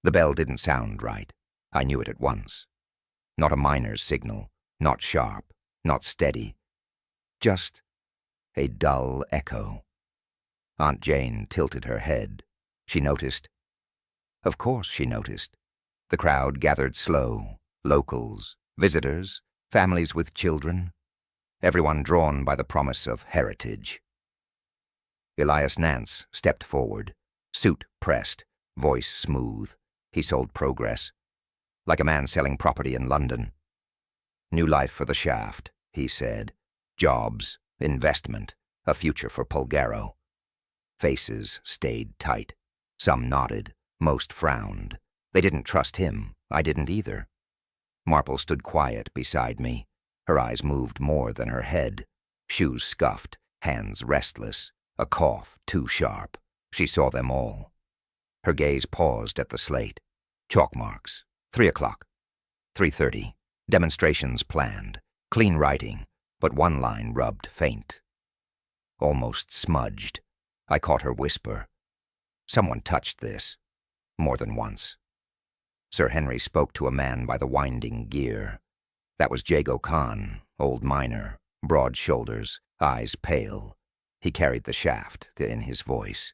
The bell didn't sound right. I knew it at once. Not a miner's signal, not sharp, not steady. Just a dull echo. Aunt Jane tilted her head. She noticed. Of course she noticed. The crowd gathered slow, locals, visitors, families with children, everyone drawn by the promise of heritage. Elias Nance stepped forward, suit pressed, voice smooth. He sold progress, like a man selling property in London. New life for the shaft, he said. Jobs, investment, a future for Pulgaro. Faces stayed tight. Some nodded, most frowned. They didn't trust him. I didn't either. Marple stood quiet beside me. Her eyes moved more than her head. Shoes scuffed, hands restless, a cough too sharp. She saw them all. Her gaze paused at the slate. Chalk marks. 3 o'clock. 3:30. Demonstrations planned. Clean writing, but one line rubbed faint. Almost smudged. I caught her whisper. Someone touched this. More than once. Sir Henry spoke to a man by the winding gear. That was Jago Khan, old miner, broad shoulders, eyes pale. He carried the shaft in his voice.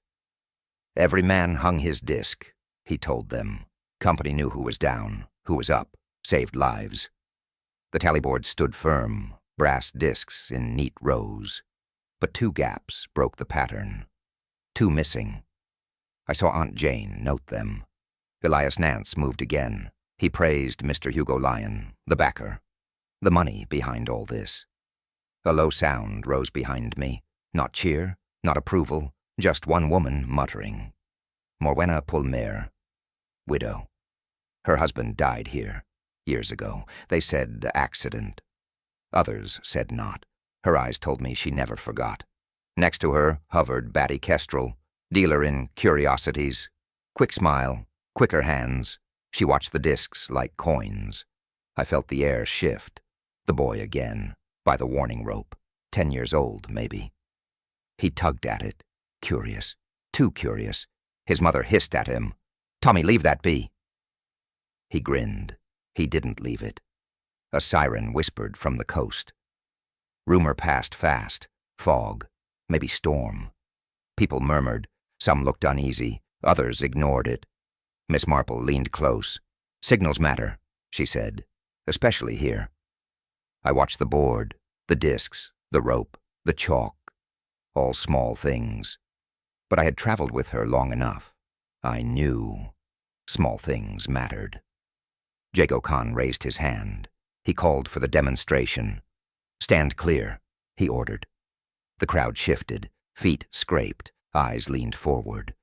Every man hung his disc, he told them. Company knew who was down, who was up, saved lives. The tallyboard stood firm, brass discs in neat rows. But 2 gaps broke the pattern. 2 missing. I saw Aunt Jane note them. Elias Nance moved again. He praised Mr. Hugo Lyon, the backer. The money behind all this. A low sound rose behind me. Not cheer, not approval, just one woman muttering. Morwenna Pulmer, widow. Her husband died here, years ago. They said accident. Others said not. Her eyes told me she never forgot. Next to her hovered Batty Kestrel, dealer in curiosities. Quick smile, quicker hands. She watched the discs like coins. I felt the air shift. The boy again, by the warning rope. 10 years old, maybe. He tugged at it, curious, too curious. His mother hissed at him. "Tommy, leave that be." He grinned. He didn't leave it. A siren whispered from the coast. Rumor passed fast. Fog, maybe storm. People murmured. Some looked uneasy. Others ignored it. Miss Marple leaned close. "Signals matter," she said, "especially here." I watched the board, the discs, the rope, the chalk. All small things. But I had traveled with her long enough. I knew small things mattered. Jago Khan raised his hand. He called for the demonstration. "Stand clear," he ordered. The crowd shifted, feet scraped, eyes leaned forward.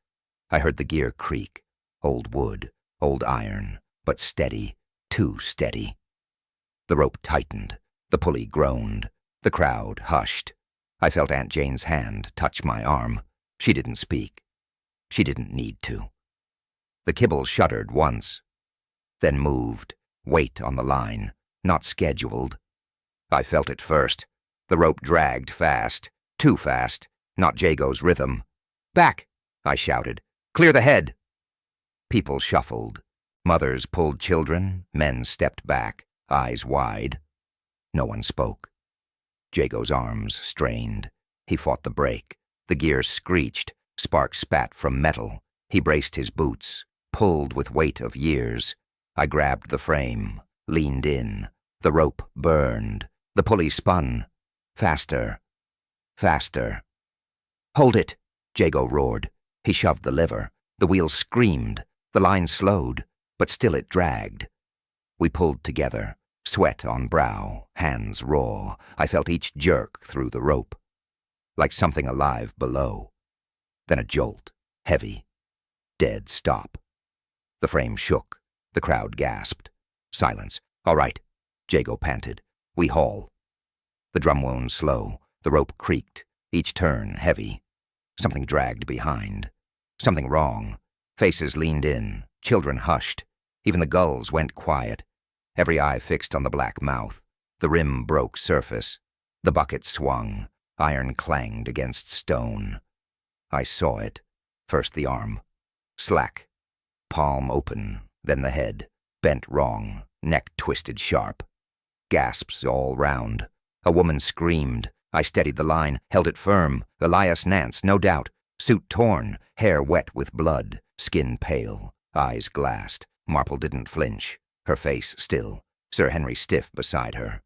I heard the gear creak. Old wood, old iron, but steady, too steady. The rope tightened. The pulley groaned. The crowd hushed. I felt Aunt Jane's hand touch my arm. She didn't speak. She didn't need to. The Kibble shuddered once, then moved, weight on the line, not scheduled. I felt it first. The rope dragged fast, too fast, not Jago's rhythm. "Back!" I shouted. "Clear the head!" People shuffled. Mothers pulled children, men stepped back, eyes wide. No one spoke. Jago's arms strained. He fought the brake. The gear screeched. Sparks spat from metal. He braced his boots, pulled with weight of years. I grabbed the frame, leaned in. The rope burned. The pulley spun. Faster. Faster. "Hold it!" Jago roared. He shoved the lever. The wheel screamed. The line slowed, but still it dragged. We pulled together. Sweat on brow, hands raw. I felt each jerk through the rope, like something alive below. Then a jolt, heavy. Dead stop. The frame shook. The crowd gasped. Silence. "All right," Jago panted. "We haul." The drum wound slow. The rope creaked. Each turn heavy. Something dragged behind. Something wrong. Faces leaned in. Children hushed. Even the gulls went quiet. Every eye fixed on the black mouth. The rim broke surface. The bucket swung. Iron clanged against stone. I saw it. First the arm. Slack. palm open, then the head, bent wrong, neck twisted sharp. Gasps all round. A woman screamed. I steadied the line, held it firm. Elias Nance, no doubt. Suit torn, hair wet with blood, skin pale, eyes glassed. Marple didn't flinch, her face still, Sir Henry stiff beside her.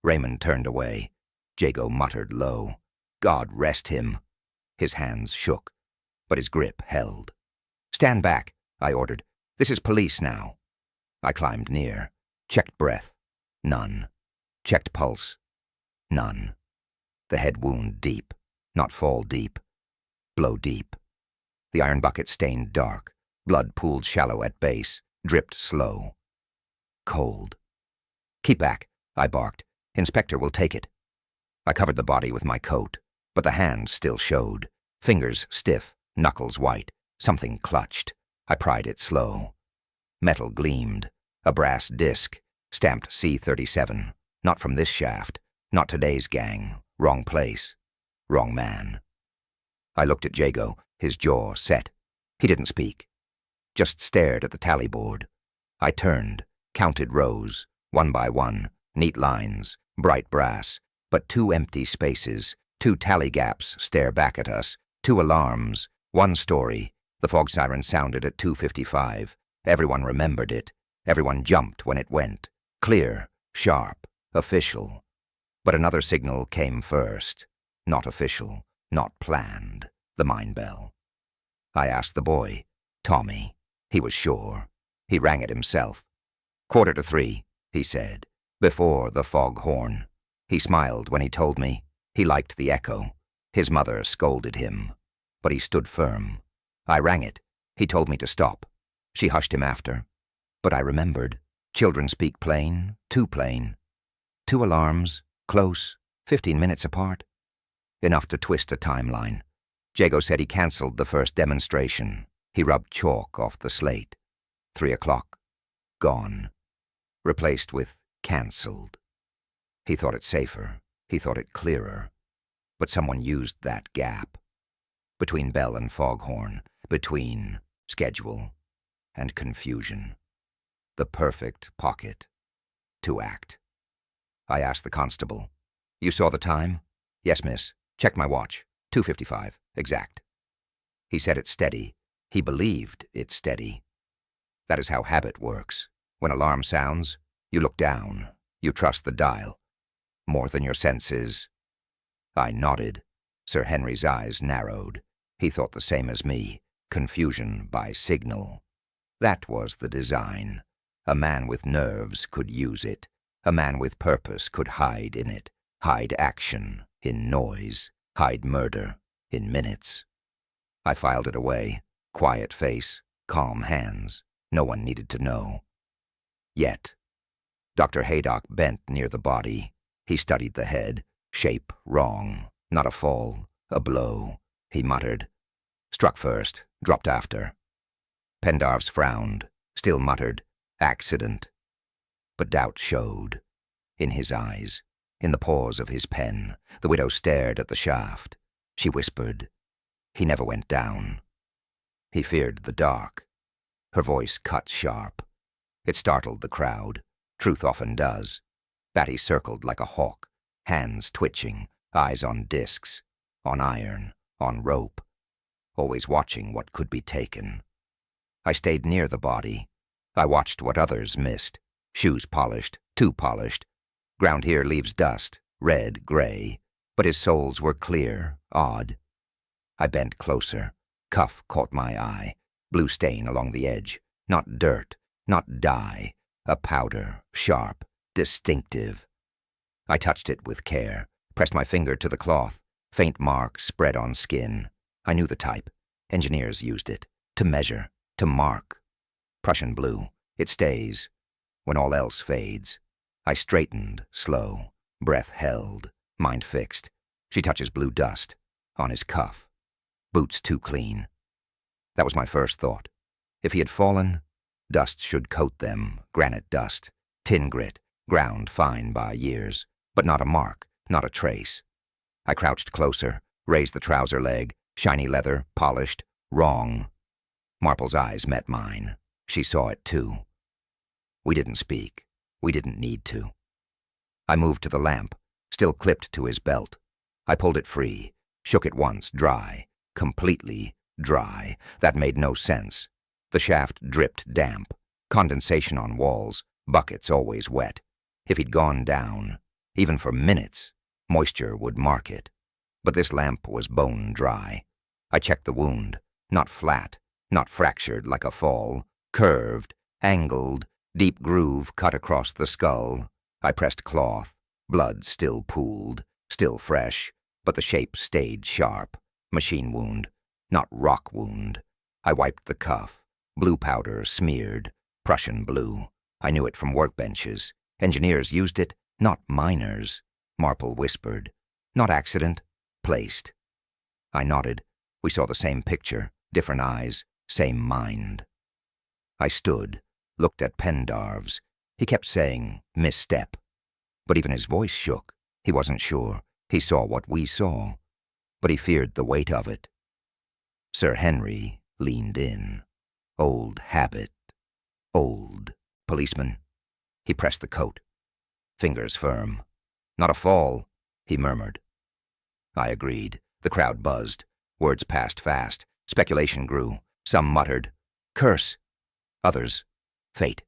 Raymond turned away. Jago muttered low, "God rest him." His hands shook, but his grip held. "Stand back," I ordered. "This is police now." I climbed near, checked breath. None. Checked pulse. None. The head wound deep, not fall deep. Blow deep. The iron bucket stained dark. Blood pooled shallow at base, dripped slow. Cold. "Keep back," I barked. "Inspector will take it." I covered the body with my coat, but the hand still showed. Fingers stiff, knuckles white. Something clutched. I pried it slow. Metal gleamed. A brass disc, stamped C-37. Not from this shaft. Not today's gang. Wrong place. Wrong man. I looked at Jago, his jaw set. He didn't speak. Just stared at the tally board. I turned, counted rows, one by one, neat lines, bright brass, but 2 empty spaces, 2 tally gaps stare back at us, 2 alarms, 1 story. The fog siren sounded at 2:55. Everyone remembered it. Everyone jumped when it went. Clear, sharp, official. But another signal came first. Not official, not planned. The mine bell. I asked the boy, Tommy. He was sure. He rang it himself. 2:45, he said, before the fog horn. He smiled when he told me. He liked the echo. His mother scolded him. But he stood firm. I rang it. He told me to stop. She hushed him after. But I remembered. Children speak plain, too plain. 2 alarms, close, 15 minutes apart. Enough to twist a timeline. Jago said he cancelled the first demonstration. He rubbed chalk off the slate. 3 o'clock. Gone. Replaced with cancelled. He thought it safer. He thought it clearer. But someone used that gap. Between bell and foghorn. Between schedule and confusion. The perfect pocket to act. I asked the constable, "You saw the time?" "Yes, miss. Checked my watch. 2:55, exact." He said it steady. He believed it steady. That is how habit works. When alarm sounds, you look down. You trust the dial. More than your senses. I nodded. Sir Henry's eyes narrowed. He thought the same as me. Confusion by signal. That was the design. A man with nerves could use it. A man with purpose could hide in it. Hide action in noise. Hide murder in minutes. I filed it away. Quiet face. Calm hands. No one needed to know. Yet. Dr. Haydock bent near the body. He studied the head. Shape wrong. Not a fall. A blow. He muttered. Struck first. Dropped after. Pendarvis frowned. Still muttered. Accident. But doubt showed. In his eyes. In the pause of his pen. The widow stared at the shaft. She whispered. He never went down. He feared the dark. Her voice cut sharp. It startled the crowd. Truth often does. Batty circled like a hawk. Hands twitching. Eyes on discs. On iron. On rope. Always watching what could be taken. I stayed near the body. I watched what others missed. Shoes polished. Too polished. Ground here leaves dust. Red, gray. But his soles were clear. Odd. I bent closer. Cuff caught my eye. Blue stain along the edge. Not dirt. Not dye. A powder. Sharp. Distinctive. I touched it with care. Pressed my finger to the cloth. Faint mark spread on skin. I knew the type. Engineers used it. To measure. To mark. Prussian blue. It stays. When all else fades. I straightened, slow. Breath held. Mind fixed. She touches blue dust. On his cuff. Boots too clean. That was my first thought. If he had fallen, dust should coat them. Granite dust. Tin grit. Ground fine by years. But not a mark. Not a trace. I crouched closer. Raised the trouser leg. Shiny leather. Polished. Wrong. Marple's eyes met mine. She saw it too. We didn't speak. We didn't need to. I moved to the lamp, still clipped to his belt. I pulled it free, shook it once, dry, completely dry. That made no sense. The shaft dripped damp, condensation on walls, buckets always wet. If he'd gone down, even for minutes, moisture would mark it. But this lamp was bone dry. I checked the wound, not flat, not fractured like a fall, curved, angled, deep groove cut across the skull. I pressed cloth, blood still pooled, still fresh, but the shape stayed sharp. Machine wound, not rock wound. I wiped the cuff, blue powder smeared, Prussian blue. I knew it from workbenches. Engineers used it, not miners. Marple whispered. Not accident, placed. I nodded. We saw the same picture, different eyes, same mind. I stood, looked at Pendarves. He kept saying, misstep. But even his voice shook. He wasn't sure. He saw what we saw. But he feared the weight of it. Sir Henry leaned in. Old habit. Old. Policeman. He pressed the coat. Fingers firm. Not a fall, he murmured. I agreed. The crowd buzzed. Words passed fast. Speculation grew. Some muttered, curse. Others, fate.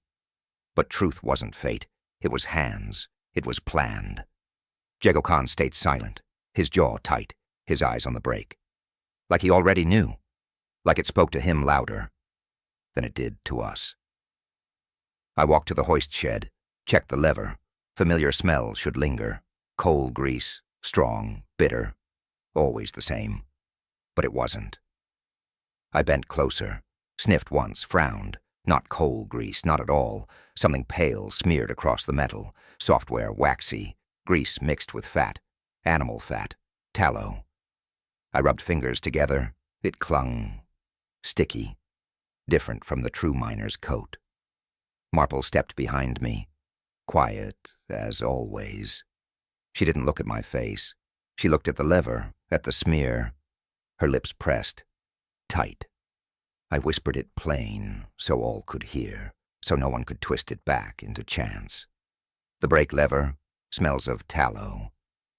But truth wasn't fate. It was hands. It was planned. Jego Khan stayed silent, his jaw tight, his eyes on the brake. Like he already knew. Like it spoke to him louder than it did to us. I walked to the hoist shed, checked the lever. Familiar smell should linger. Coal grease, strong, bitter. Always the same. But it wasn't. I bent closer, sniffed once, frowned. Not coal grease, not at all. Something pale smeared across the metal. Software waxy. Grease mixed with fat. Animal fat. Tallow. I rubbed fingers together. It clung. Sticky. Different from the true miner's coat. Marple stepped behind me. Quiet, as always. She didn't look at my face. She looked at the lever, at the smear. Her lips pressed. Tight. I whispered it plain, so all could hear, so no one could twist it back into chance. The brake lever smells of tallow.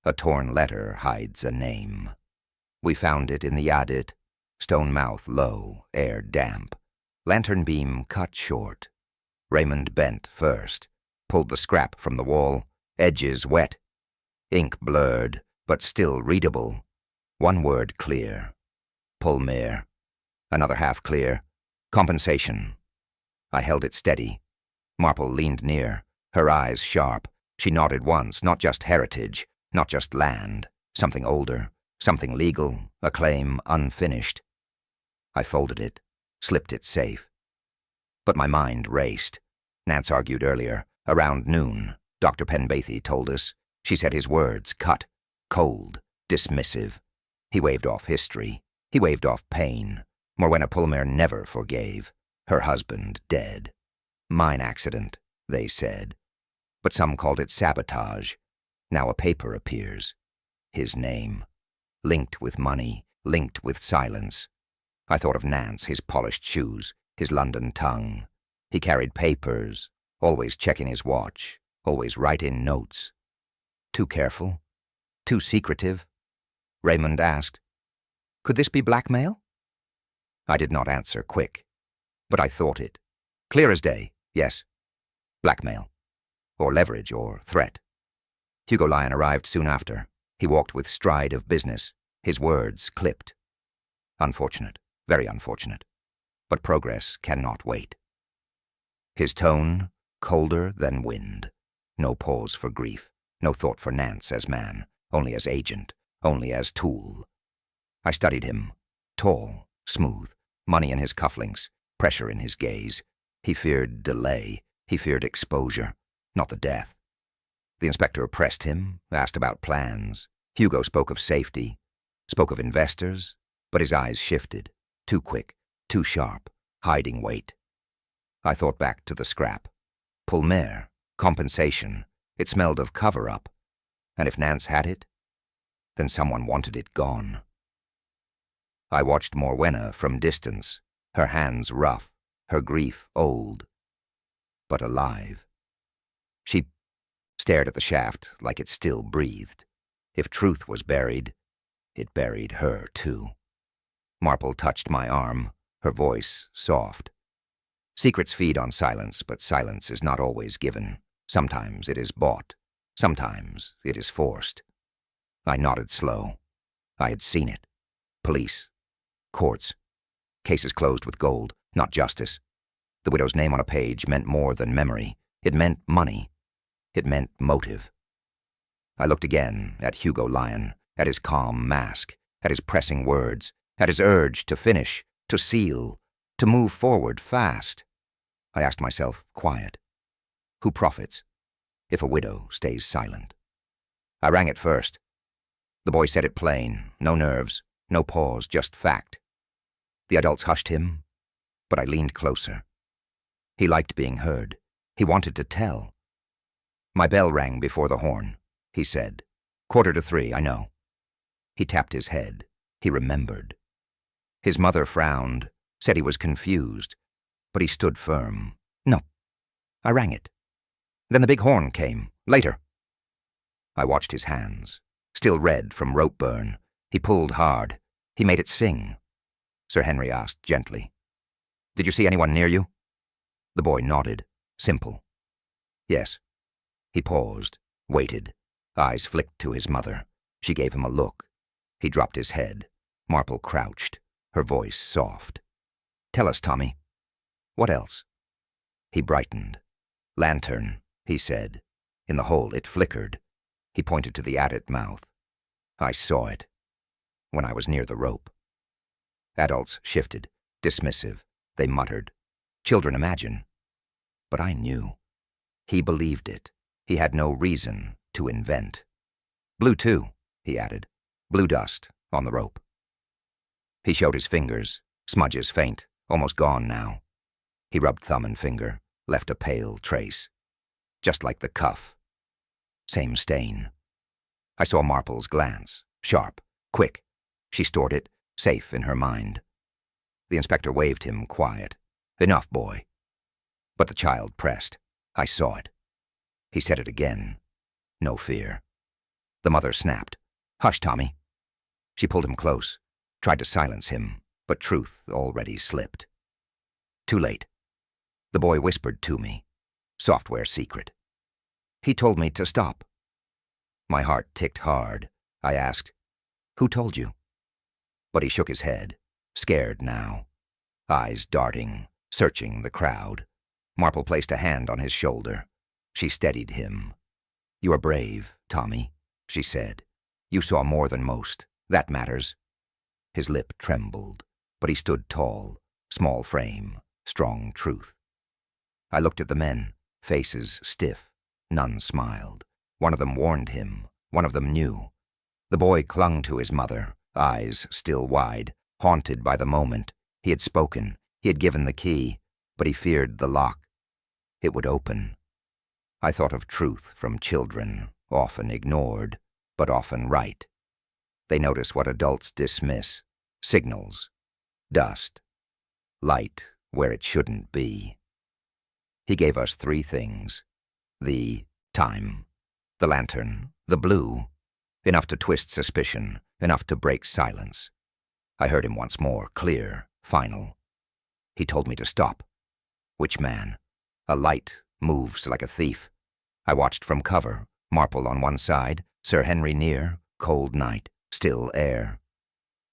A torn letter hides a name. We found it in the Adit, stone mouth low, air damp. Lantern beam cut short. Raymond bent first, pulled the scrap from the wall, edges wet. Ink blurred, but still readable. One word clear. Pulmere. Another half clear. Compensation. I held it steady. Marple leaned near, her eyes sharp. She nodded once, not just heritage, not just land. Something older, something legal, a claim unfinished. I folded it, slipped it safe. But my mind raced. Nance argued earlier, around noon. Dr. Penbathy told us. She said his words cut, cold, dismissive. He waved off history. He waved off pain. Morwenna Pulmer never forgave. Her husband dead. Mine accident, they said. But some called it sabotage. Now a paper appears. His name. Linked with money, linked with silence. I thought of Nance, his polished shoes, his London tongue. He carried papers, always checking his watch, always writing notes. Too careful? Too secretive? Raymond asked, could this be blackmail? I did not answer quick, but I thought it. Clear as day, yes. Blackmail. Or leverage, or threat. Hugo Lyon arrived soon after. He walked with stride of business, his words clipped. Unfortunate, very unfortunate. But progress cannot wait. His tone, colder than wind. No pause for grief, no thought for Nance as man, only as agent, only as tool. I studied him, tall, smooth, money in his cufflinks, pressure in his gaze. He feared delay, he feared exposure, not the death. The inspector pressed him, asked about plans. Hugo spoke of safety, spoke of investors, but his eyes shifted, too quick, too sharp, hiding weight. I thought back to the scrap. Pulmer, compensation. It smelled of cover-up. And if Nance had it, then someone wanted it gone. I watched Morwenna from distance, her hands rough, her grief old, but alive. She stared at the shaft like it still breathed. If truth was buried, it buried her too. Marple touched my arm, her voice soft. Secrets feed on silence, but silence is not always given. Sometimes it is bought. Sometimes it is forced. I nodded slow. I had seen it. Police. Courts. Cases closed with gold, not justice. The widow's name on a page meant more than memory. It meant money. It meant motive. I looked again at Hugo Lyon, at his calm mask, at his pressing words, at his urge to finish, to seal, to move forward fast. I asked myself, quiet, who profits if a widow stays silent? I rang it first. The boy said it plain, no nerves, no pause, just fact. The adults hushed him, but I leaned closer. He liked being heard. He wanted to tell. My bell rang before the horn, he said. 2:45, I know. He tapped his head. He remembered. His mother frowned, said he was confused, but he stood firm. No, I rang it. Then the big horn came, later. I watched his hands, still red from rope burn. He pulled hard. He made it sing. Sir Henry asked gently, "Did you see anyone near you?" The boy nodded, simple. Yes. He paused, waited. Eyes flicked to his mother. She gave him a look. He dropped his head. Marple crouched, her voice soft. "Tell us, Tommy. What else?" He brightened. "Lantern," he said. In the hole it flickered. He pointed to the Adit mouth. I saw it when I was near the rope. Adults shifted, dismissive. They muttered. Children imagine. But I knew. He believed it. He had no reason to invent. "Blue too," he added. "Blue dust on the rope." He showed his fingers, smudges faint, almost gone now. He rubbed thumb and finger, left a pale trace. Just like the cuff. Same stain. I saw Marple's glance, sharp, quick. She stored it, safe in her mind. The inspector waved him, quiet. "Enough, boy." But the child pressed. I saw it. He said it again. No fear. The mother snapped. "Hush, Tommy." She pulled him close, tried to silence him, but truth already slipped. Too late. The boy whispered to me. Software secret. He told me to stop. My heart ticked hard. I asked, "Who told you?" But he shook his head, scared now. Eyes darting, searching the crowd. Marple placed a hand on his shoulder. She steadied him. "You are brave, Tommy," she said. "You saw more than most. That matters." His lip trembled, but he stood tall, small frame, strong truth. I looked at the men, faces stiff. None smiled. One of them warned him. One of them knew. The boy clung to his mother, eyes still wide, haunted by the moment. He had spoken. He had given the key, but he feared the lock. It would open. I thought of truth from children, often ignored, but often right. They notice what adults dismiss. Signals. Dust. Light where it shouldn't be. He gave us 3 things. The time. The lantern. The blue. Enough to twist suspicion. Enough to break silence. I heard him once more, clear, final. He told me to stop. Which man? A light moves like a thief. I watched from cover, Marple on one side, Sir Henry near, cold night, still air.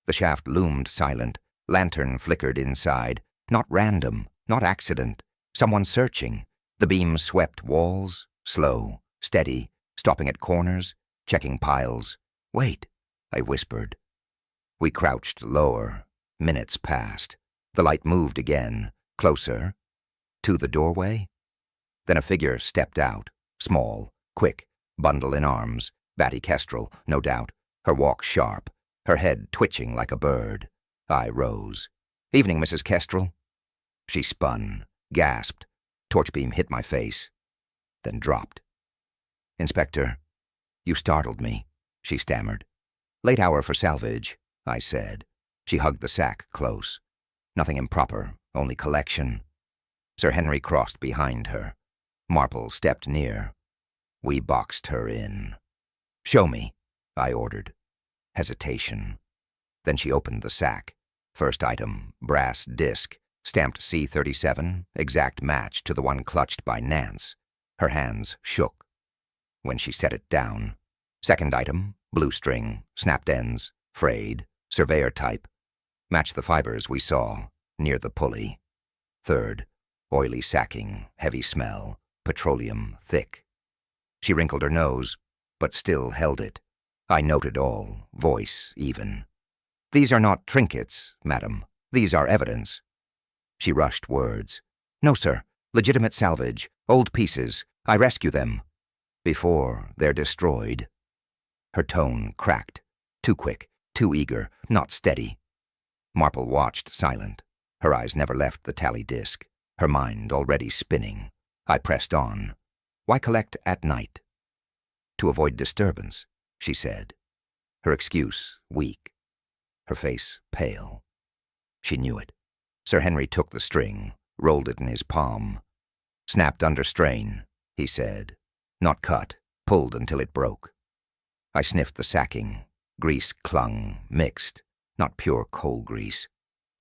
The shaft loomed silent, lantern flickered inside, not random, not accident, someone searching. The beam swept walls, slow, steady, stopping at corners, checking piles. "Wait," I whispered. We crouched lower. Minutes passed. The light moved again, closer. To the doorway? Then a figure stepped out, small, quick, bundle in arms, batty kestrel, no doubt, her walk sharp, her head twitching like a bird. I rose. "Evening, Mrs. Kestrel." She spun, gasped. Torchbeam hit my face, then dropped. "Inspector, you startled me," she stammered. "Late hour for salvage," I said. She hugged the sack close. "Nothing improper, only collection." Sir Henry crossed behind her. Marple stepped near. We boxed her in. "Show me," I ordered. Hesitation. Then she opened the sack. First item, brass disc, stamped C-37, exact match to the one clutched by Nance. Her hands shook when she set it down. Second item, blue string, snapped ends, frayed, surveyor type. Matched the fibers we saw near the pulley. Third, oily sacking, heavy smell, petroleum thick. She wrinkled her nose, but still held it. I noted all, voice even. "These are not trinkets, madam. These are evidence." She rushed words. "No, sir. Legitimate salvage. Old pieces. I rescue them. Before they're destroyed." Her tone cracked. Too quick, too eager, not steady. Marple watched, silent. Her eyes never left the tally disc. Her mind already spinning. I pressed on. "Why collect at night?" "To avoid disturbance," she said. Her excuse weak. Her face pale. She knew it. Sir Henry took the string, rolled it in his palm. "Snapped under strain," he said. "Not cut, pulled until it broke." I sniffed the sacking. Grease clung, mixed. Not pure coal grease.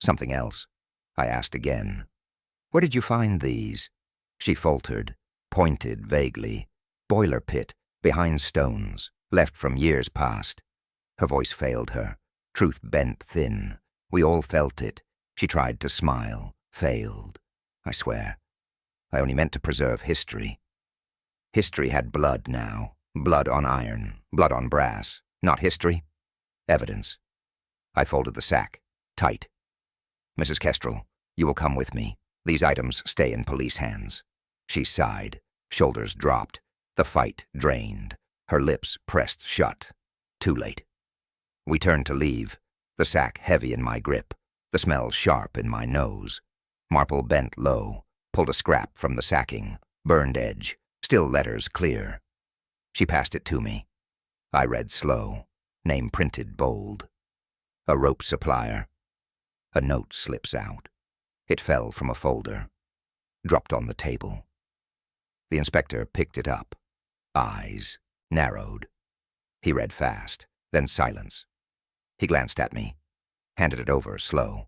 "Something else?" I asked again. "Where did you find these?" She faltered, pointed vaguely. "Boiler pit, behind stones, left from years past." Her voice failed her. Truth bent thin. We all felt it. She tried to smile, failed. I swear. I only meant to preserve history. History had blood now. Blood on iron, blood on brass. Not history. Evidence. I folded the sack. Tight. "Mrs. Kestrel, you will come with me. These items stay in police hands." She sighed. Shoulders dropped. The fight drained. Her lips pressed shut. Too late. We turned to leave, the sack heavy in my grip, the smell sharp in my nose. Marple bent low, pulled a scrap from the sacking, burned edge, still letters clear. She passed it to me. I read slow, name printed bold. "A rope supplier." A note slips out. It fell from a folder, dropped on the table. The inspector picked it up. Eyes narrowed. He read fast, then silence. He glanced at me, handed it over slow.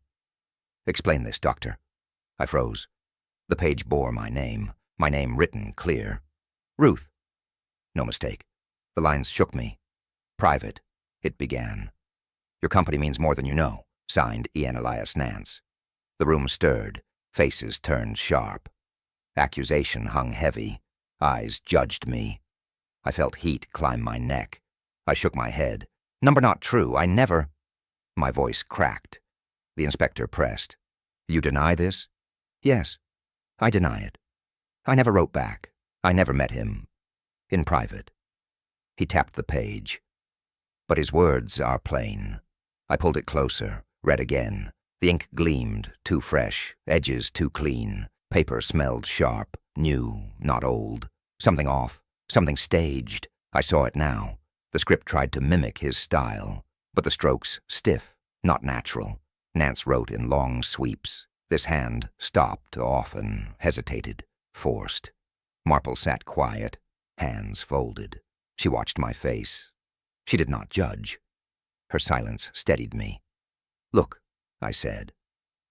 "Explain this, doctor." I froze. The page bore my name written clear. "Ruth." No mistake. The lines shook me. "Private," it began. "Your company means more than you know." Signed, Ian Elias Nance. The room stirred. Faces turned sharp. Accusation hung heavy. Eyes judged me. I felt heat climb my neck. I shook my head. "Number not true. I never—" My voice cracked. The inspector pressed. "You deny this?" "Yes, I deny it. I never wrote back. I never met him. In private." He tapped the page. But his words are plain. I pulled it closer, read again. The ink gleamed, too fresh, edges too clean. Paper smelled sharp, new, not old. Something off, something staged. I saw it now. The script tried to mimic his style, but the strokes stiff, not natural. Nance wrote in long sweeps. This hand stopped often, hesitated, forced. Marple sat quiet, hands folded. She watched my face. She did not judge. Her silence steadied me. "Look," I said.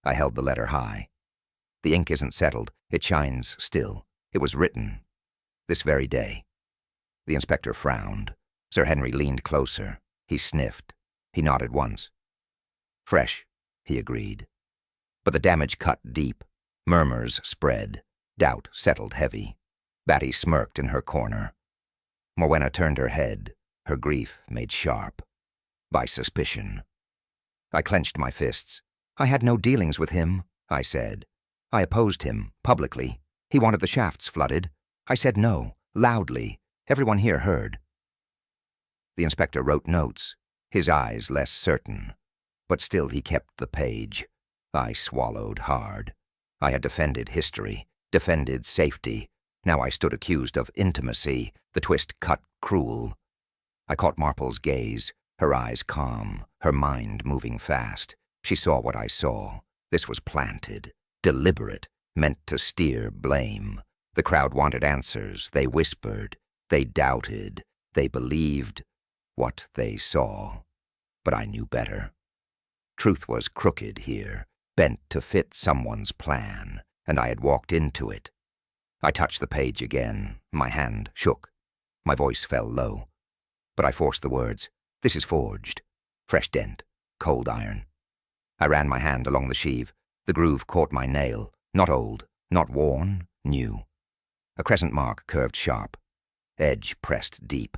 I held the letter high. "The ink isn't settled. It shines still. It was written this very day." The inspector frowned. Sir Henry leaned closer. He sniffed. He nodded once. "Fresh," he agreed. But the damage cut deep. Murmurs spread. Doubt settled heavy. Batty smirked in her corner. Morwenna turned her head, her grief made sharp. By suspicion. I clenched my fists. "I had no dealings with him," I said. "I opposed him, publicly. He wanted the shafts flooded. I said no, loudly. Everyone here heard." The inspector wrote notes, his eyes less certain. But still he kept the page. I swallowed hard. I had defended history, defended safety. Now I stood accused of intimacy, the twist cut cruel. I caught Marple's gaze, her eyes calm, her mind moving fast. She saw what I saw. This was planted, deliberate. meant to steer blame. The crowd wanted answers. They whispered. They doubted. They believed what they saw. But I knew better. Truth was crooked here, bent to fit someone's plan, and I had walked into it. I touched the page again. My hand shook. My voice fell low. But I forced the words. This is forged. Fresh dent. Cold iron. I ran my hand along the sheave. The groove caught my nail. Not old. Not worn. New. A crescent mark curved sharp. Edge pressed deep.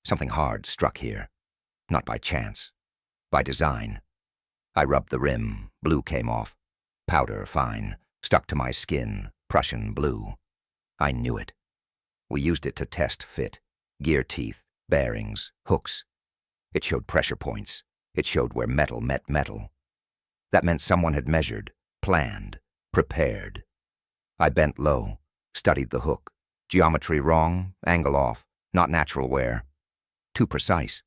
Something hard struck here. Not by chance. By design. I rubbed the rim. Blue came off. Powder fine. Stuck to my skin. Prussian blue. I knew it. We used it to test fit. Gear teeth. Bearings. Hooks. It showed pressure points. It showed where metal met metal. That meant someone had measured, planned, prepared. I bent low, studied the hook. Geometry wrong, angle off, not natural wear. Too precise.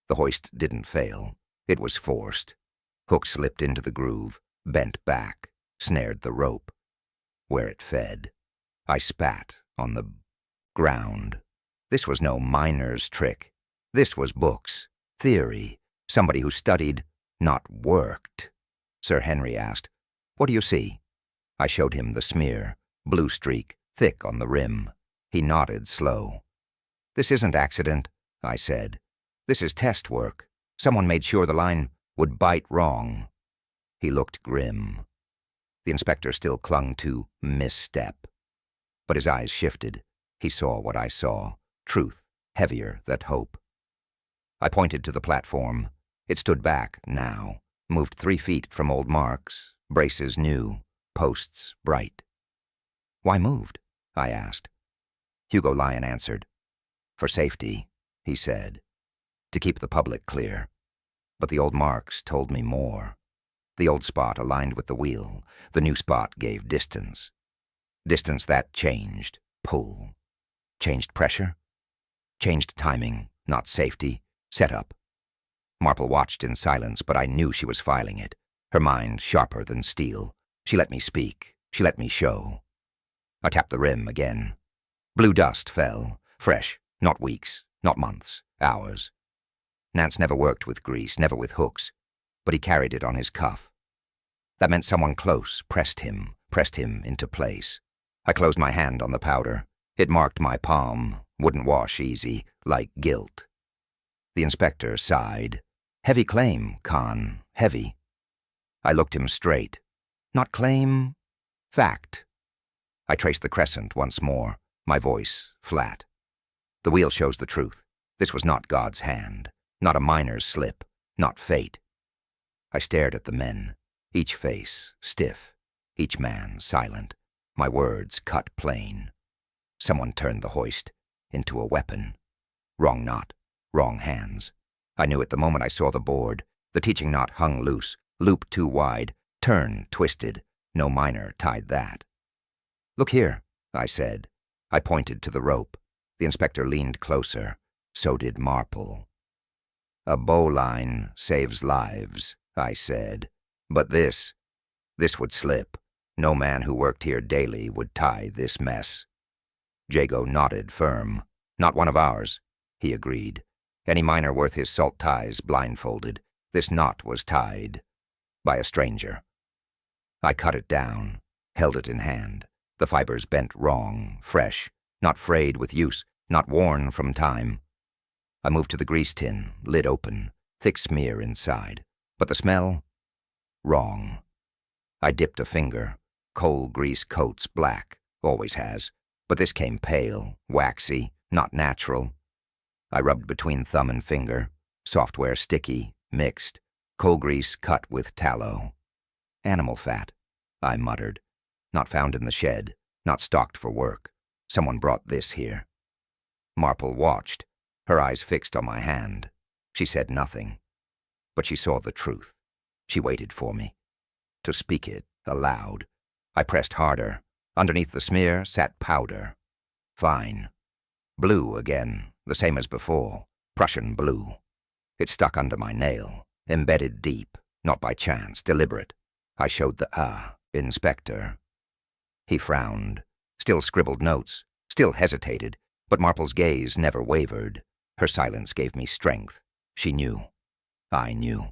The hoist didn't fail. It was forced. Hook slipped into the groove, bent back, snared the rope. Where it fed. I spat on the ground. This was no miner's trick. This was books, theory, somebody who studied, not worked. Sir Henry asked, "What do you see?" I showed him the smear, blue streak, thick on the rim. He nodded slow. "This isn't accident," I said. "This is test work. Someone made sure the line would bite wrong." He looked grim. The inspector still clung to misstep. But his eyes shifted. He saw what I saw. Truth, heavier than hope. I pointed to the platform. It stood back, now, moved 3 feet from old marks, braces new, posts bright. "Why moved?" I asked. Hugo Lyon answered. "For safety," he said. "To keep the public clear." But the old marks told me more. The old spot aligned with the wheel. The new spot gave distance. Distance that changed, pull. Changed pressure. Changed timing, not safety. Setup. Marple watched in silence, but I knew she was filing it. Her mind sharper than steel. She let me speak. She let me show. I tapped the rim again. Blue dust fell. Fresh. Not weeks. Not months. Hours. Nance never worked with grease, never with hooks. But he carried it on his cuff. That meant someone close pressed him into place. I closed my hand on the powder. It marked my palm. Wouldn't wash easy, like guilt. The inspector sighed. "Heavy claim, Con. Heavy." I looked him straight. "Not claim, fact." I traced the crescent once more, my voice flat. "The wheel shows the truth. This was not God's hand, not a miner's slip, not fate." I stared at the men, each face stiff, each man silent, my words cut plain. Someone turned the hoist into a weapon. Wrong knot, wrong hands. I knew it the moment I saw the board. The teaching knot hung loose, loop too wide, turn twisted. No miner tied that. "Look here," I said. I pointed to the rope. The inspector leaned closer. So did Marple. "A bowline saves lives," I said. "But this would slip. No man who worked here daily would tie this mess." Jago nodded firm. "Not one of ours," he agreed. "Any miner worth his salt ties blindfolded. This knot was tied by a stranger." I cut it down, held it in hand. The fibers bent wrong, fresh, not frayed with use, not worn from time. I moved to the grease tin, lid open, thick smear inside. But the smell? Wrong. I dipped a finger. Coal grease coats black, always has. But this came pale, waxy, not natural. I rubbed between thumb and finger. Software sticky, mixed. Coal grease cut with tallow. "Animal fat," I muttered. "Not found in the shed, not stocked for work. Someone brought this here." Marple watched, her eyes fixed on my hand. She said nothing. But she saw the truth. She waited for me. To speak it aloud. I pressed harder. Underneath the smear sat powder. Fine. Blue again, the same as before. Prussian blue. It stuck under my nail, embedded deep, not by chance, deliberate. I showed the inspector. He frowned, still scribbled notes, still hesitated, but Marple's gaze never wavered. Her silence gave me strength. She knew. I knew.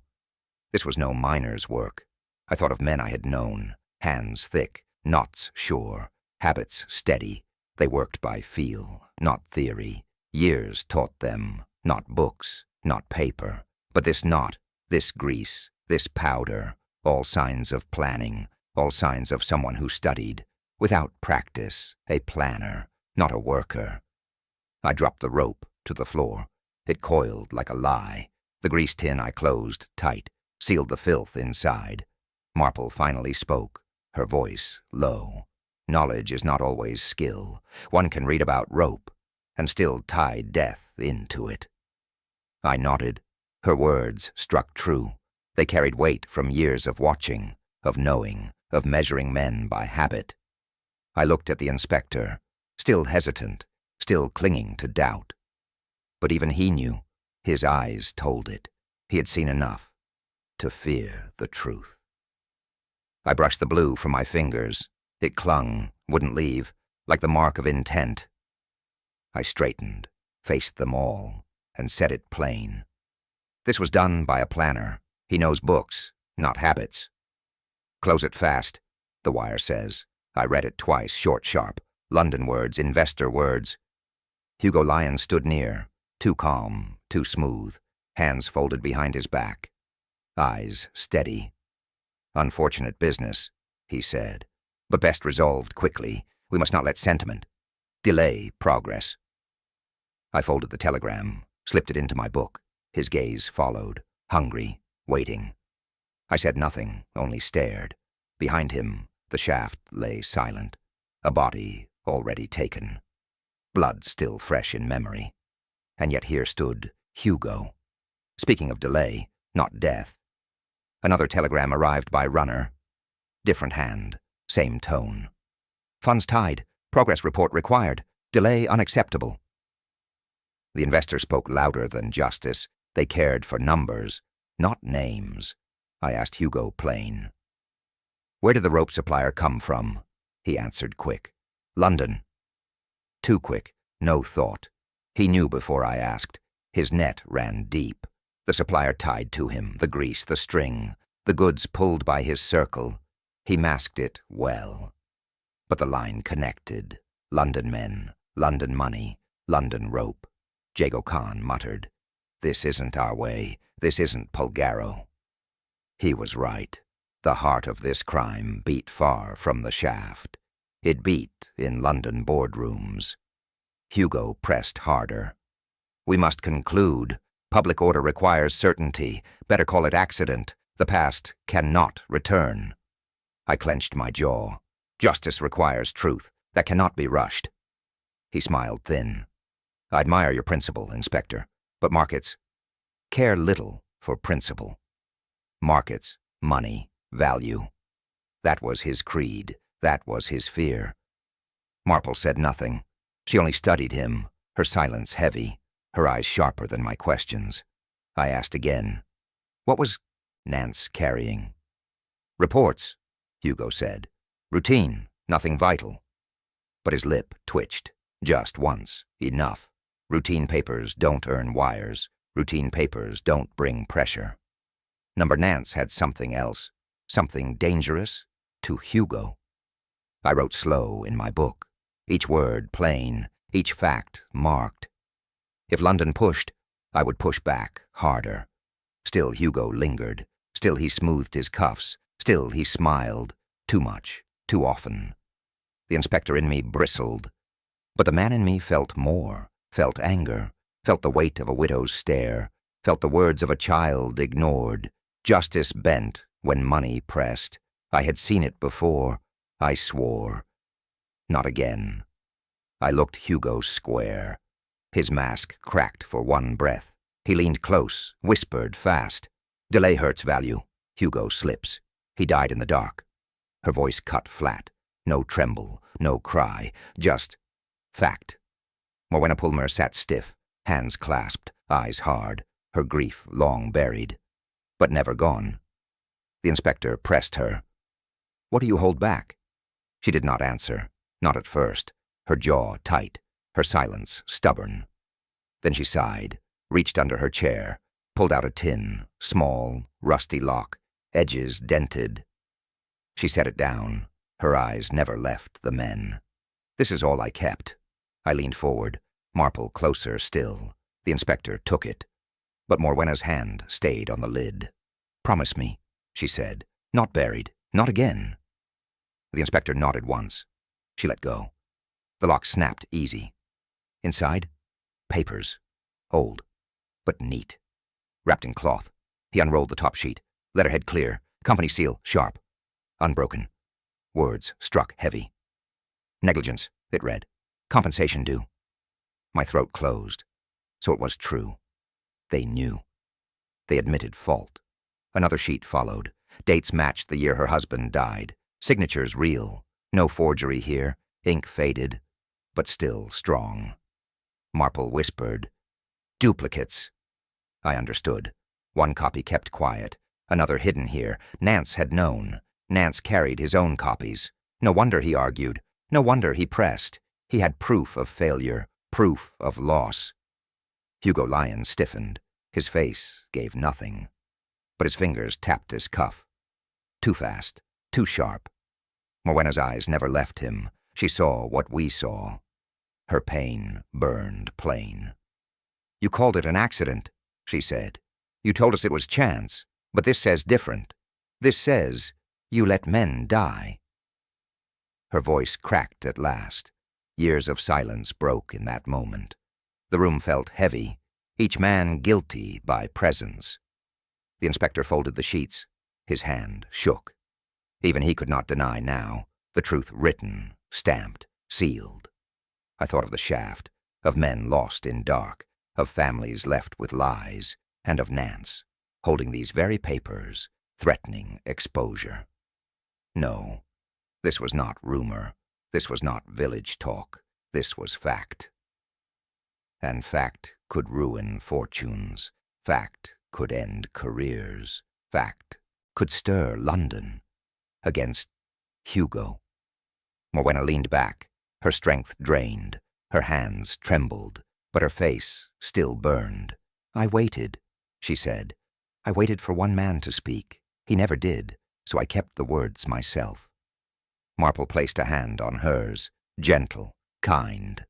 This was no miner's work. I thought of men I had known, hands thick, knots sure, habits steady. They worked by feel, not theory. Years taught them, not books, not paper. But this knot, this grease, this powder, all signs of planning, all signs of someone who studied. Without practice, a planner, not a worker. I dropped the rope to the floor. It coiled like a lie. The grease tin I closed tight, sealed the filth inside. Marple finally spoke, her voice low. Knowledge is not always skill. One can read about rope and still tie death into it. I nodded. Her words struck true. They carried weight from years of watching, of knowing, of measuring men by habit. I looked at the inspector, still hesitant, still clinging to doubt. But even he knew. His eyes told it. He had seen enough to fear the truth. I brushed the blue from my fingers. It clung, wouldn't leave, like the mark of intent. I straightened, faced them all, and said it plain. This was done by a planner. He knows books, not habits. Close it fast, the wire says. I read it twice, short, sharp. London words, investor words. Hugo Lyon stood near, too calm, too smooth, hands folded behind his back, eyes steady. Unfortunate business, he said, but best resolved quickly. We must not let sentiment delay progress. I folded the telegram, slipped it into my book. His gaze followed, hungry, waiting. I said nothing, only stared. Behind him, the shaft lay silent, a body already taken, blood still fresh in memory. And yet here stood Hugo. Speaking of delay, not death. Another telegram arrived by runner. Different hand, same tone. Funds tied, progress report required, delay unacceptable. The investor spoke louder than justice. They cared for numbers, not names. I asked Hugo plain. Where did the rope supplier come from? He answered quick. London. Too quick, no thought. He knew before I asked. His net ran deep. The supplier tied to him, the grease, the string, the goods pulled by his circle. He masked it well. But the line connected. London men, London money, London rope. Jago Khan muttered, This isn't our way. This isn't Pulgaro. He was right. The heart of this crime beat far from the shaft. It beat in London boardrooms. Hugo pressed harder. We must conclude. Public order requires certainty. Better call it accident. The past cannot return. I clenched my jaw. Justice requires truth. That cannot be rushed. He smiled thin. I admire your principle, Inspector, but markets care little for principle. Markets, money, value. That was his creed. That was his fear. Marple said nothing. She only studied him, her silence heavy, her eyes sharper than my questions. I asked again, What was Nance carrying? Reports, Hugo said. Routine, nothing vital. But his lip twitched. Just once. Enough. Routine papers don't earn wires. Routine papers don't bring pressure. Number Nance had something else. Something dangerous to Hugo. I wrote slow in my book. Each word plain. Each fact marked. If London pushed, I would push back harder. Still Hugo lingered. Still he smoothed his cuffs. Still he smiled. Too much. Too often. The inspector in me bristled. But the man in me felt more. Felt anger. Felt the weight of a widow's stare. Felt the words of a child ignored. Justice bent when money pressed. I had seen it before. I swore. Not again. I looked Hugo square. His mask cracked for one breath. He leaned close, whispered fast. Delay hurts value. Hugo slips. He died in the dark. Her voice cut flat. No tremble, no cry, just fact. Morwenna Pulmer sat stiff, hands clasped, eyes hard, her grief long buried, but never gone. The inspector pressed her. What do you hold back? She did not answer, not at first, her jaw tight, her silence stubborn. Then she sighed, reached under her chair, pulled out a tin, small, rusty lock, edges dented. She set it down. Her eyes never left the men. This is all I kept. I leaned forward, Marple closer still. The inspector took it, but Morwenna's hand stayed on the lid. "Promise me," she said. "Not buried. Not again." The inspector nodded once. She let go. The lock snapped easy. Inside, papers. Old, but neat. Wrapped in cloth. He unrolled the top sheet. Letterhead clear. Company seal sharp. Unbroken. Words struck heavy. "Negligence," it read. "Compensation due." My throat closed. So it was true. They knew. They admitted fault. Another sheet followed. Dates matched the year her husband died. Signatures real. No forgery here. Ink faded, but still strong. Marple whispered, "Duplicates." I understood. One copy kept quiet. Another hidden here. Nance had known. Nance carried his own copies. No wonder he argued. No wonder he pressed. He had proof of failure. Proof of loss. Hugo Lyon stiffened. His face gave nothing. But his fingers tapped his cuff. Too fast. Too sharp. Morwenna's eyes never left him. She saw what we saw. Her pain burned plain. "You called it an accident," she said. "You told us it was chance, but this says different. This says you let men die." Her voice cracked at last. Years of silence broke in that moment. The room felt heavy, each man guilty by presence. The inspector folded the sheets. His hand shook. Even he could not deny now, the truth written, stamped, sealed. I thought of the shaft, of men lost in dark, of families left with lies, and of Nance, holding these very papers, threatening exposure. No, this was not rumor. This was not village talk. This was fact. And fact could ruin fortunes. Fact could end careers. Fact could stir London against Hugo. Morwenna leaned back, her strength drained. Her hands trembled, but her face still burned. "I waited," she said. "I waited for one man to speak. He never did, so I kept the words myself." Marple placed a hand on hers, gentle, kind.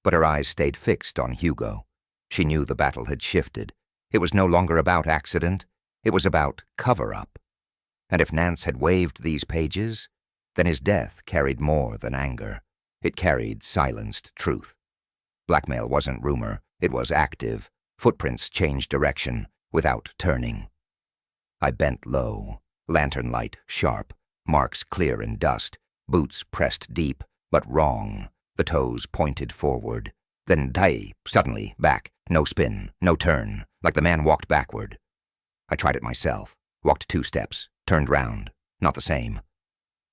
But her eyes stayed fixed on Hugo. She knew the battle had shifted. It was no longer about accident. It was about cover-up. And if Nance had waved these pages, then his death carried more than anger. It carried silenced truth. Blackmail wasn't rumor. It was active. Footprints changed direction, without turning. I bent low, lantern light sharp, marks clear in dust, boots pressed deep, but wrong. The toes pointed forward. Then suddenly back, no spin, no turn, like the man walked backward. I tried it myself, walked 2 steps, turned round, not the same.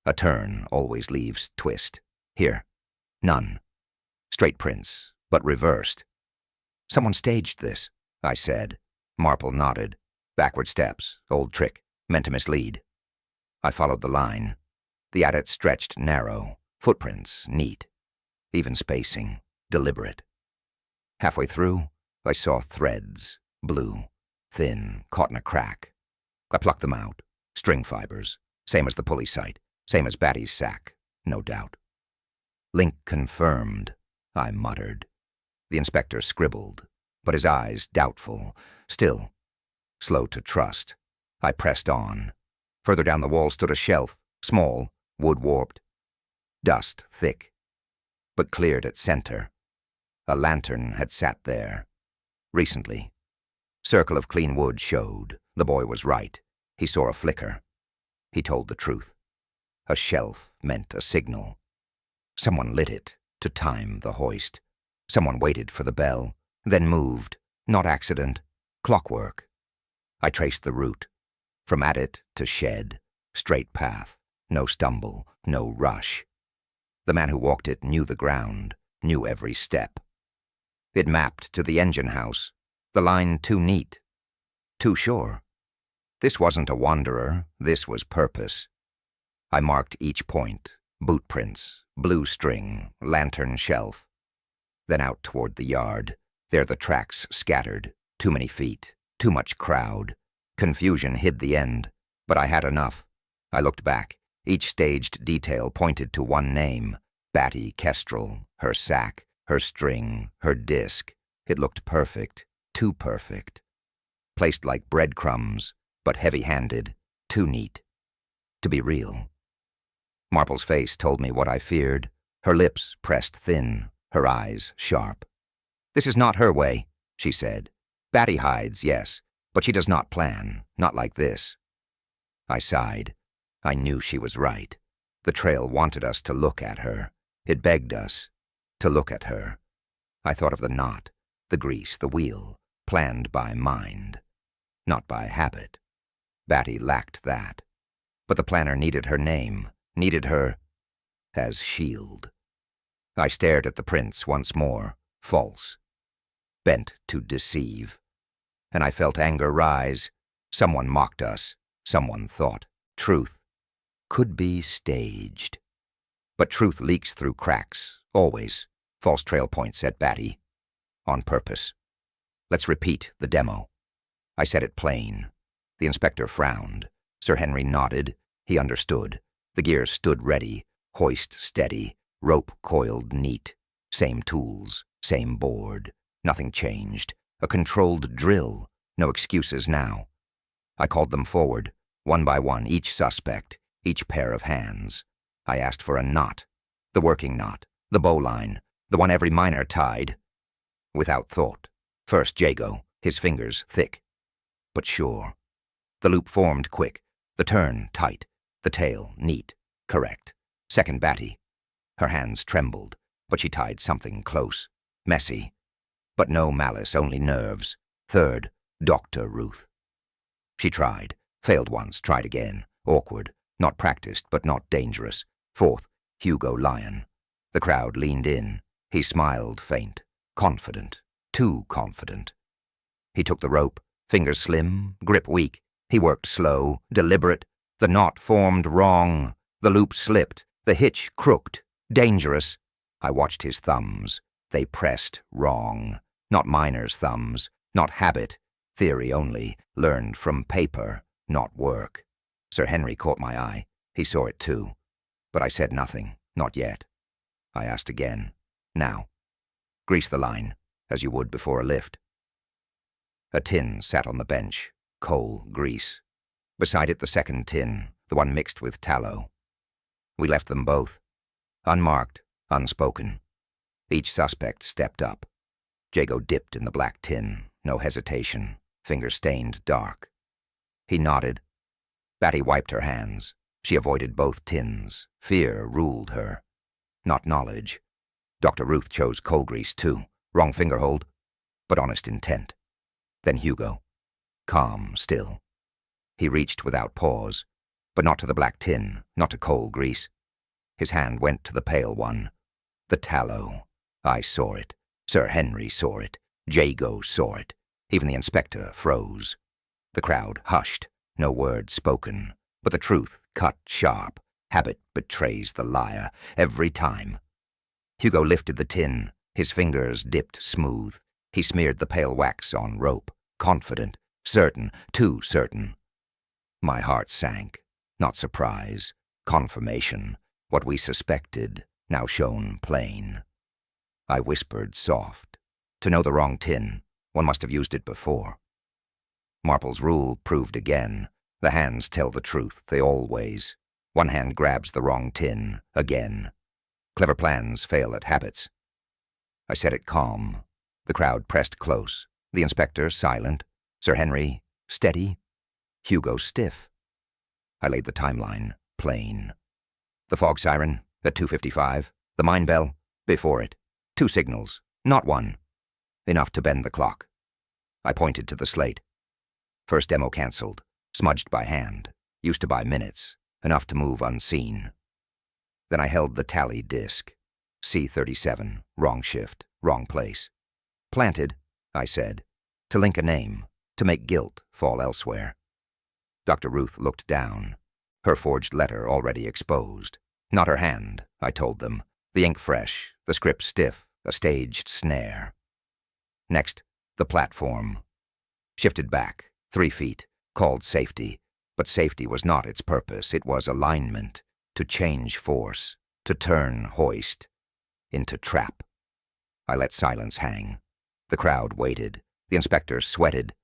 A turn always leaves twist. Here, none. Straight prints, but reversed. "Someone staged this," I said. Marple nodded. "Backward steps, old trick, meant to mislead." I followed the line. The adit stretched narrow, footprints neat, even spacing, deliberate. Halfway through, I saw threads, blue, thin, caught in a crack. I plucked them out, string fibers, same as the pulley sight, same as Batty's sack, no doubt. "Link confirmed," I muttered. The inspector scribbled, but his eyes doubtful, still slow to trust. I pressed on. Further down the wall stood a shelf, small, wood-warped. Dust thick, but cleared at center. A lantern had sat there. Recently. Circle of clean wood showed. The boy was right. He saw a flicker. He told the truth. A shelf meant a signal. Someone lit it to time the hoist. Someone waited for the bell, then moved. Not accident. Clockwork. I traced the route. From Adit to shed. Straight path. No stumble. No rush. The man who walked it knew the ground, knew every step. It mapped to the engine house. The line too neat. Too sure. This wasn't a wanderer. This was purpose. I marked each point, boot prints, blue string, lantern shelf. Then out toward the yard. There the tracks scattered. Too many feet, too much crowd. Confusion hid the end, but I had enough. I looked back. Each staged detail pointed to one name. Batty Kestrel, her sack, her string, her disc. It looked perfect, too perfect. Placed like breadcrumbs, but heavy-handed, too neat. To be real. Marple's face told me what I feared. Her lips pressed thin, her eyes sharp. "This is not her way," she said. "Batty hides, yes, but she does not plan, not like this." I sighed. I knew she was right. The trail wanted us to look at her. It begged us to look at her. I thought of the knot, the grease, the wheel, planned by mind, not by habit. Batty lacked that. But the planner needed her name, needed her as shield. I stared at the prints once more, false, bent to deceive. And I felt anger rise. Someone mocked us. Someone thought truth could be staged. But truth leaks through cracks, always. False trail points at Batty. On purpose. "Let's repeat the demo." I said it plain. The inspector frowned. Sir Henry nodded. He understood. The gear stood ready, hoist steady, rope coiled neat. Same tools, same board. Nothing changed. A controlled drill. No excuses now. I called them forward, one by one, each suspect, each pair of hands. I asked for a knot, the working knot, the bowline, the one every miner tied. Without thought. First Jago, his fingers thick, but sure. The loop formed quick, the turn tight, the tail neat, correct. Second Batty. Her hands trembled, but she tied something close, messy. But no malice, only nerves. Third, Dr. Ruth. She tried, failed once, tried again. Awkward, not practiced, but not dangerous. Fourth, Hugo Lyon. The crowd leaned in. He smiled faint, confident, too confident. He took the rope, fingers slim, grip weak. He worked slow, deliberate. The knot formed wrong. The loop slipped, the hitch crooked, dangerous. I watched his thumbs. They pressed wrong. Not miner's thumbs, not habit. Theory only, learned from paper, not work. Sir Henry caught my eye. He saw it too. But I said nothing, not yet. I asked again. Now. Grease the line, as you would before a lift. A tin sat on the bench, coal, grease. Beside it the second tin, the one mixed with tallow. We left them both. Unmarked, unspoken. Each suspect stepped up. Jago dipped in the black tin, no hesitation, fingers stained dark. He nodded. Batty wiped her hands. She avoided both tins. Fear ruled her. Not knowledge. Dr. Ruth chose coal grease too. Wrong finger hold, but honest intent. Then Hugo. Calm, still. He reached without pause, but not to the black tin, not to coal grease. His hand went to the pale one. The tallow. I saw it. Sir Henry saw it. Jago saw it. Even the inspector froze. The crowd hushed. No word spoken, but the truth cut sharp. Habit betrays the liar, every time. Hugo lifted the tin. His fingers dipped smooth. He smeared the pale wax on rope, confident, certain, too certain. My heart sank. Not surprise. Confirmation. What we suspected, now shown plain. I whispered soft. To know the wrong tin, one must have used it before. Marple's rule proved again. The hands tell the truth, they always. One hand grabs the wrong tin, again. Clever plans fail at habits. I said it calm. The crowd pressed close. The inspector silent. Sir Henry steady. Hugo stiff. I laid the timeline plain. The fog siren at 2:55. The mine bell before it. 2 signals, not one. Enough to bend the clock. I pointed to the slate. First demo cancelled, smudged by hand, used to by minutes, enough to move unseen. Then I held the tally disc. C37, wrong shift, wrong place. Planted, I said, to link a name, to make guilt fall elsewhere. Dr. Ruth looked down, her forged letter already exposed. Not her hand, I told them. The ink fresh, the script stiff, a staged snare. Next, the platform. Shifted back, 3 feet, called safety. But safety was not its purpose. It was alignment, to change force, to turn hoist into trap. I let silence hang. The crowd waited. The inspector sweated.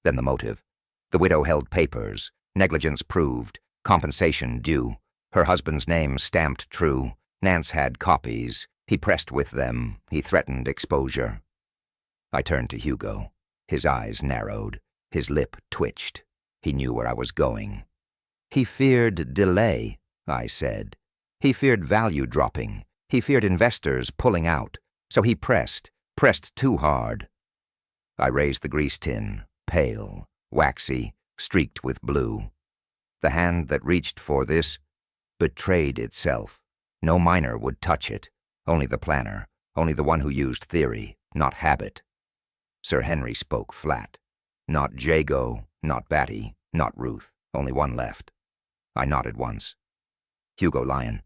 Then the motive. The widow held papers, negligence proved, compensation due, her husband's name stamped true. Nance had copies. He pressed with them. He threatened exposure. I turned to Hugo. His eyes narrowed. His lip twitched. He knew where I was going. He feared delay, I said. He feared value dropping. He feared investors pulling out. So he pressed too hard. I raised the grease tin, pale, waxy, streaked with blue. The hand that reached for this betrayed itself. No miner would touch it, only the planner, only the one who used theory, not habit. Sir Henry spoke flat. Not Jago, not Batty, not Ruth, only one left. I nodded once. Hugo Lyon.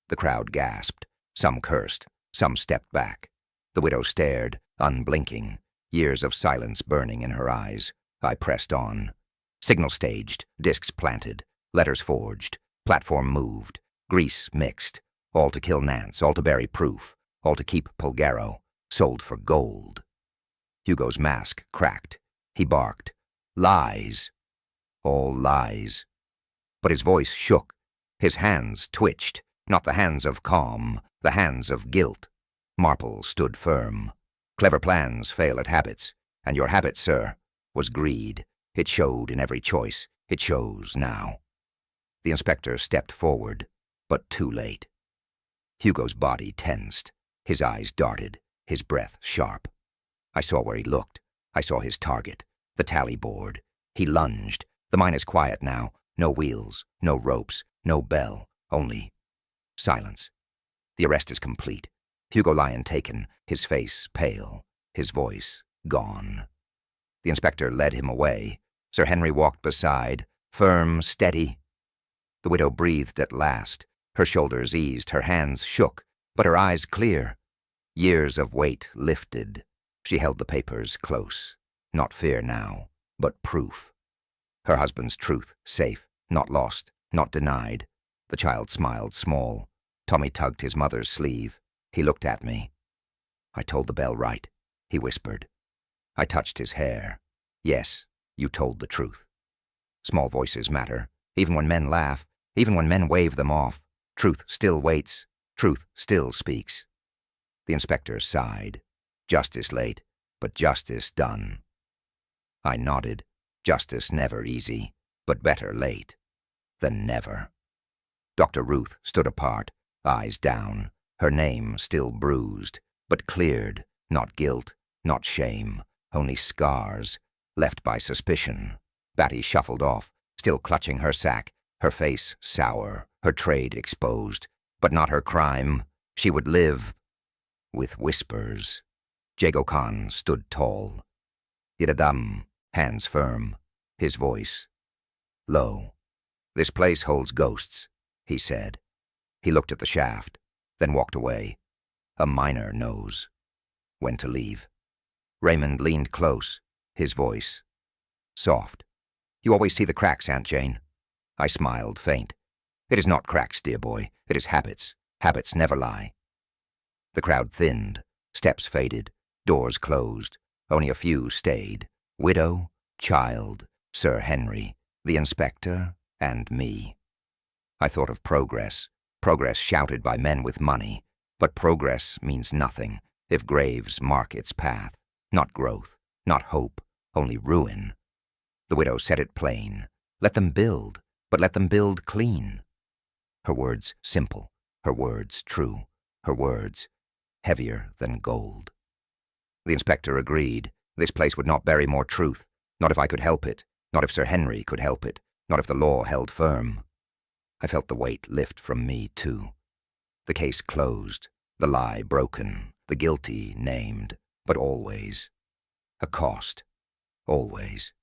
The crowd gasped. Some cursed, some stepped back. The widow stared, unblinking, years of silence burning in her eyes. I pressed on. Signal staged, discs planted, letters forged, platform moved, grease mixed, all to kill Nance, all to bury proof, all to keep Pulgaro, sold for gold. Hugo's mask cracked. He barked, "Lies! All lies." But his voice shook. His hands twitched, not the hands of calm, the hands of guilt. Marple stood firm. Clever plans fail at habits, and your habit, sir, was greed. It showed in every choice. It shows now. The inspector stepped forward, but too late. Hugo's body tensed. His eyes darted, his breath sharp. I saw where he looked. I saw his target, the tally board. He lunged. The mine is quiet now. No wheels, no ropes, no bell, only silence. The arrest is complete. Hugo Lyon taken, his face pale, his voice gone. The inspector led him away. Sir Henry walked beside, firm, steady. The widow breathed at last. Her shoulders eased, her hands shook, but her eyes clear. Years of weight lifted. She held the papers close. Not fear now, but proof. Her husband's truth, safe, not lost, not denied. The child smiled small. Tommy tugged his mother's sleeve. He looked at me. "I told the bell right," he whispered. I touched his hair. "Yes, you told the truth." Small voices matter. Even when men laugh, even when men wave them off, truth still waits. Truth still speaks. The inspector sighed. Justice late, but justice done. I nodded. Justice never easy, but better late than never. Dr. Ruth stood apart, eyes down, her name still bruised, but cleared, not guilt, not shame, only scars, left by suspicion. Batty shuffled off, still clutching her sack, her face sour, her trade exposed, but not her crime. She would live with whispers. Jago Khan stood tall. Yidadam, hands firm, his voice low. "This place holds ghosts," he said. He looked at the shaft, then walked away. A miner knows when to leave. Raymond leaned close, his voice soft. "You always see the cracks, Aunt Jane." I smiled, faint. "It is not cracks, dear boy. It is habits. Habits never lie." The crowd thinned. Steps faded. Doors closed. Only a few stayed. Widow, child, Sir Henry, the inspector, and me. I thought of progress. Progress shouted by men with money. But progress means nothing if graves mark its path. Not growth, not hope, only ruin. The widow said it plain. Let them build, but let them build clean. Her words simple, her words true, her words heavier than gold. The inspector agreed. This place would not bury more truth, not if I could help it, not if Sir Henry could help it, not if the law held firm. I felt the weight lift from me, too. The case closed, the lie broken, the guilty named, but always a cost, always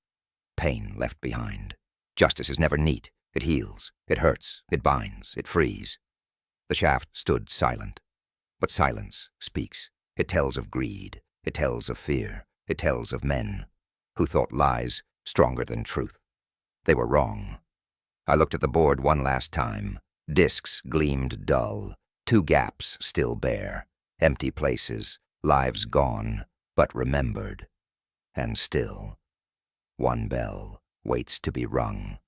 pain left behind. Justice is never neat. It heals, it hurts, it binds, it frees. The shaft stood silent. But silence speaks. It tells of greed. It tells of fear. It tells of men who thought lies stronger than truth. They were wrong. I looked at the board one last time. Discs gleamed dull. 2 gaps still bare. Empty places. Lives gone, but remembered. And still, 1 bell waits to be rung.